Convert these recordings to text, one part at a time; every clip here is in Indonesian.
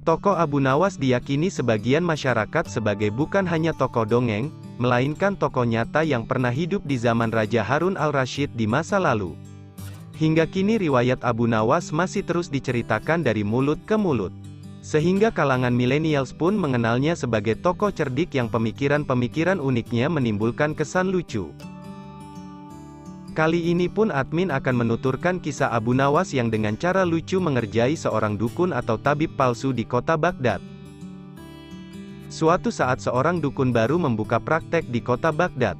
Tokoh Abu Nawas diyakini sebagian masyarakat sebagai bukan hanya tokoh dongeng, melainkan tokoh nyata yang pernah hidup di zaman Raja Harun al-Rasyid di masa lalu. Hingga kini riwayat Abu Nawas masih terus diceritakan dari mulut ke mulut. Sehingga kalangan milenials pun mengenalnya sebagai tokoh cerdik yang pemikiran-pemikiran uniknya menimbulkan kesan lucu. Kali ini pun admin akan menuturkan kisah Abu Nawas yang dengan cara lucu mengerjai seorang dukun atau tabib palsu di kota Baghdad. Suatu saat seorang dukun baru membuka praktek di kota Baghdad.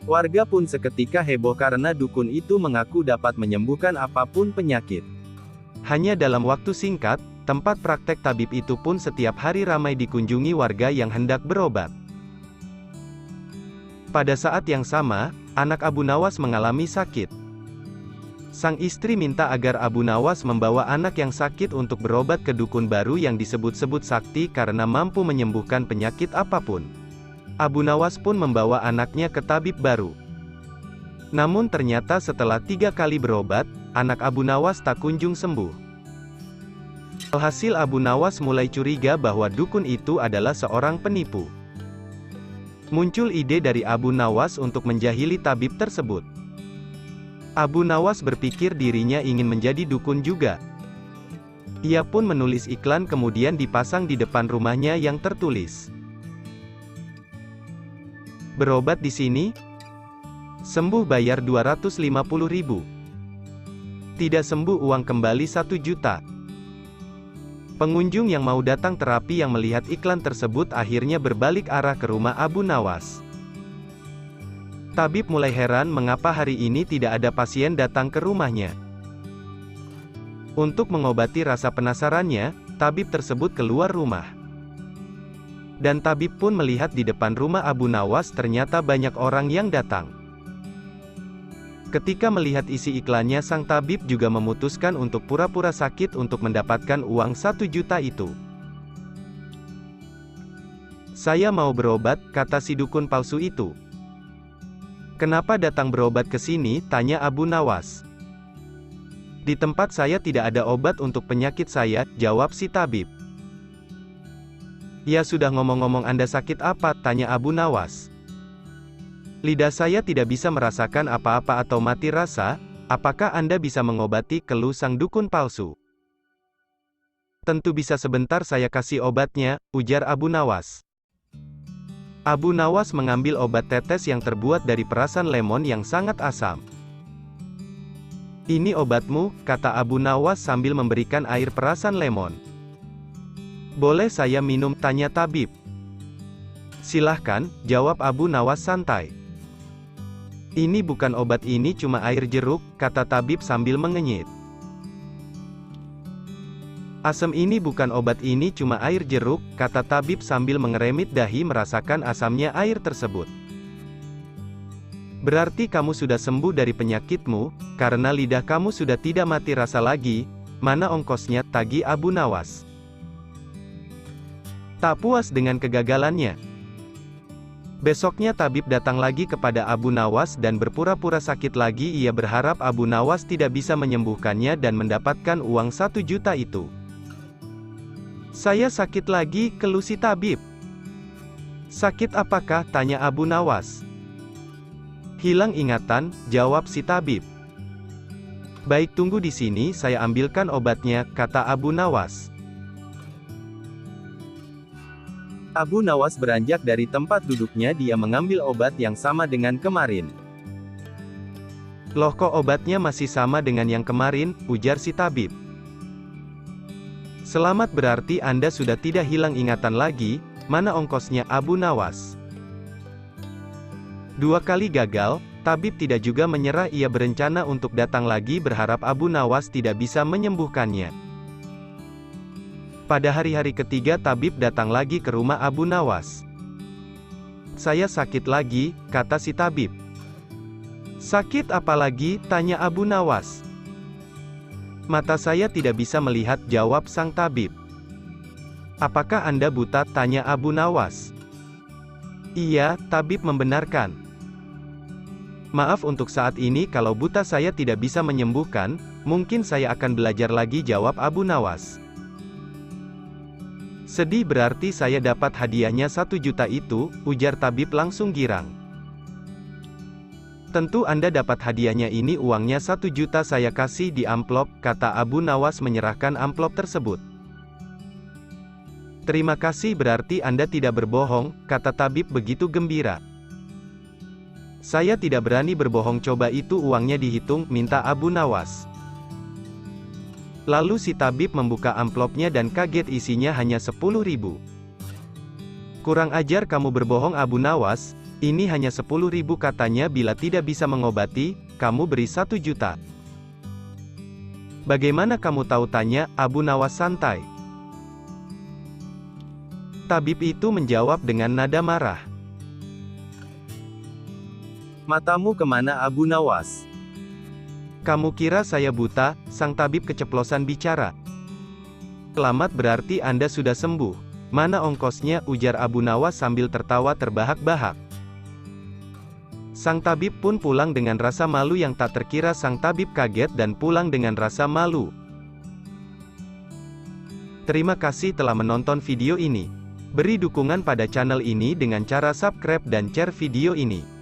Warga pun seketika heboh karena dukun itu mengaku dapat menyembuhkan apapun penyakit. Hanya dalam waktu singkat, tempat praktek tabib itu pun setiap hari ramai dikunjungi warga yang hendak berobat. Pada saat yang sama, anak Abu Nawas mengalami sakit. Sang istri minta agar Abu Nawas membawa anak yang sakit untuk berobat ke dukun baru yang disebut-sebut sakti karena mampu menyembuhkan penyakit apapun. Abu Nawas pun membawa anaknya ke tabib baru. Namun ternyata setelah 3 kali berobat, anak Abu Nawas tak kunjung sembuh. Alhasil Abu Nawas mulai curiga bahwa dukun itu adalah seorang penipu. Muncul ide dari Abu Nawas untuk menjahili tabib tersebut. Abu Nawas berpikir dirinya ingin menjadi dukun juga. Ia pun menulis iklan kemudian dipasang di depan rumahnya yang tertulis, "Berobat di sini? Sembuh bayar 250.000. Tidak sembuh uang kembali 1 juta." Pengunjung yang mau datang terapi yang melihat iklan tersebut akhirnya berbalik arah ke rumah Abu Nawas. Tabib mulai heran mengapa hari ini tidak ada pasien datang ke rumahnya. Untuk mengobati rasa penasarannya, tabib tersebut keluar rumah. Dan tabib pun melihat di depan rumah Abu Nawas ternyata banyak orang yang datang. Ketika melihat isi iklannya, sang tabib juga memutuskan untuk pura-pura sakit untuk mendapatkan uang 1 juta itu. "Saya mau berobat," kata si dukun palsu itu. "Kenapa datang berobat ke sini?" tanya Abu Nawas. "Di tempat saya tidak ada obat untuk penyakit saya," jawab si tabib. "Ya sudah, ngomong-ngomong Anda sakit apa?" tanya Abu Nawas. "Lidah saya tidak bisa merasakan apa-apa atau mati rasa, apakah Anda bisa mengobati?" keluh sang dukun palsu. "Tentu bisa, sebentar saya kasih obatnya," ujar Abu Nawas. Abu Nawas mengambil obat tetes yang terbuat dari perasan lemon yang sangat asam. "Ini obatmu," kata Abu Nawas sambil memberikan air perasan lemon. "Boleh saya minum?" tanya tabib. "Silahkan," jawab Abu Nawas santai. "Ini bukan obat, ini cuma air jeruk," kata tabib sambil mengenyit. "Asam, ini bukan obat, ini cuma air jeruk," kata tabib sambil mengeremit dahi merasakan asamnya air tersebut. "Berarti kamu sudah sembuh dari penyakitmu, karena lidah kamu sudah tidak mati rasa lagi. Mana ongkosnya?" tagih Abu Nawas. Tak puas dengan kegagalannya, besoknya tabib datang lagi kepada Abu Nawas dan berpura-pura sakit lagi. Ia berharap Abu Nawas tidak bisa menyembuhkannya dan mendapatkan uang 1 juta itu. "Saya sakit lagi," keluh si tabib. "Sakit apakah?" tanya Abu Nawas. "Hilang ingatan," jawab si tabib. "Baik, tunggu di sini, saya ambilkan obatnya," kata Abu Nawas. Abu Nawas beranjak dari tempat duduknya, dia mengambil obat yang sama dengan kemarin. "Loh, kok obatnya masih sama dengan yang kemarin?" ujar si tabib. "Selamat, berarti Anda sudah tidak hilang ingatan lagi. Mana ongkosnya?" Abu Nawas. 2 kali gagal, tabib tidak juga menyerah. Ia berencana untuk datang lagi berharap Abu Nawas tidak bisa menyembuhkannya. Pada hari-hari ketiga tabib datang lagi ke rumah Abu Nawas. "Saya sakit lagi," kata si tabib. "Sakit apa lagi?" tanya Abu Nawas. "Mata saya tidak bisa melihat," jawab sang tabib. "Apakah Anda buta?" tanya Abu Nawas. "Iya," tabib membenarkan. "Maaf, untuk saat ini kalau buta saya tidak bisa menyembuhkan, Mungkin saya akan belajar lagi, jawab Abu Nawas. Sedih, berarti saya dapat hadiahnya 1 juta itu, ujar tabib langsung girang. Tentu Anda dapat hadiahnya, ini uangnya 1 juta saya kasih di amplop, kata Abu Nawas menyerahkan amplop tersebut. Terima kasih, berarti Anda tidak berbohong, kata tabib begitu gembira. Saya tidak berani berbohong, coba itu uangnya dihitung, minta Abu Nawas. Lalu si tabib membuka amplopnya dan kaget, isinya hanya 10.000. Kurang ajar kamu berbohong Abu Nawas, ini hanya 10.000 katanya, bila tidak bisa mengobati, kamu beri 1 juta. Bagaimana kamu tahu, tanya Abu Nawas santai. Tabib itu menjawab dengan nada marah. Matamu kemana Abu Nawas? Kamu kira saya buta? Sang tabib keceplosan bicara. Selamat, berarti Anda sudah sembuh. Mana ongkosnya, ujar Abu Nawas sambil tertawa terbahak-bahak. Sang tabib pun pulang dengan rasa malu yang tak terkira. Sang tabib kaget dan pulang dengan rasa malu. Terima kasih telah menonton video ini. Beri dukungan pada channel ini dengan cara subscribe dan share video ini.